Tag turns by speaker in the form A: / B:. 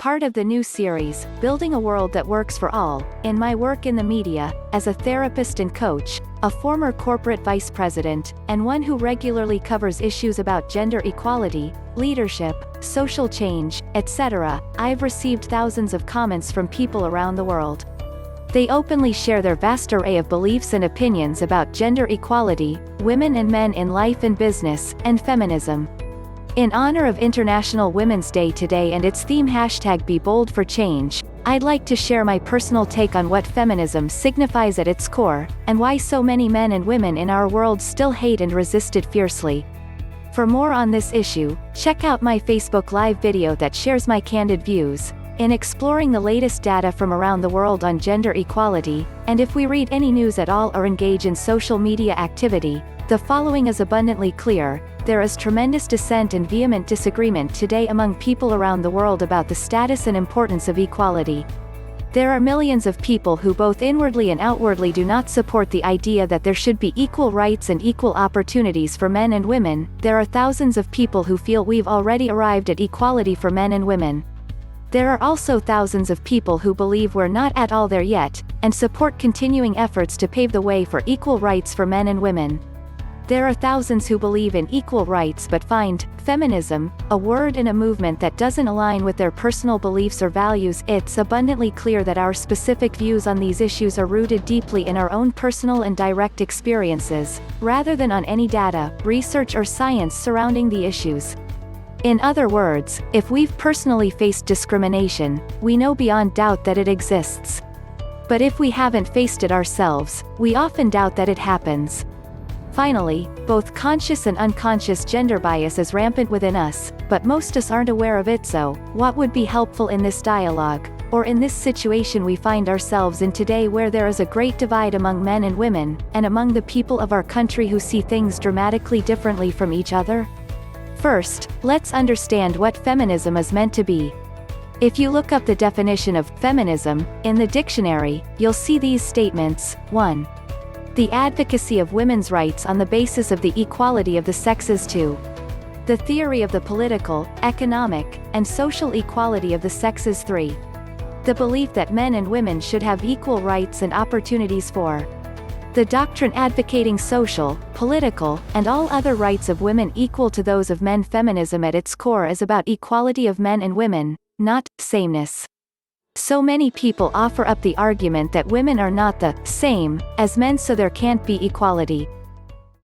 A: part of the new series, Building a World That Works for All. In my work in the media, as a therapist and coach, a former corporate vice president, and one who regularly covers issues about gender equality, leadership, social change, etc., I've received thousands of comments from people around the world. They openly share their vast array of beliefs and opinions about gender equality, women and men in life and business, and feminism. In honor of International Women's Day today and its theme #BeBoldForChange, I'd like to share my personal take on what feminism signifies at its core, and why so many men and women in our world still hate and resist it fiercely. For more on this issue, check out my Facebook Live video that shares my candid views in exploring the latest data from around the world on gender equality, and if we read any news at all or engage in social media activity, the following is abundantly clear: there is tremendous dissent and vehement disagreement today among people around the world about the status and importance of equality. There are millions of people who both inwardly and outwardly do not support the idea that there should be equal rights and equal opportunities for men and women. There are thousands of people who feel we've already arrived at equality for men and women. There are also thousands of people who believe we're not at all there yet, and support continuing efforts to pave the way for equal rights for men and women. There are thousands who believe in equal rights but find feminism a word and a movement that doesn't align with their personal beliefs or values. It's abundantly clear that our specific views on these issues are rooted deeply in our own personal and direct experiences, rather than on any data, research or science surrounding the issues. In other words, if we've personally faced discrimination, we know beyond doubt that it exists. But if we haven't faced it ourselves, we often doubt that it happens. Finally, both conscious and unconscious gender bias is rampant within us, but most us aren't aware of it. So, what would be helpful in this dialogue, or in this situation we find ourselves in today where there is a great divide among men and women, and among the people of our country who see things dramatically differently from each other? First, let's understand what feminism is meant to be. If you look up the definition of feminism in the dictionary, you'll see these statements. 1. The advocacy of women's rights on the basis of the equality of the sexes. 2. The theory of the political, economic, and social equality of the sexes. 3. The belief that men and women should have equal rights and opportunities. 4. The doctrine advocating social, political, and all other rights of women equal to those of men. Feminism at its core is about equality of men and women, not sameness. So many people offer up the argument that women are not the same as men, so there can't be equality.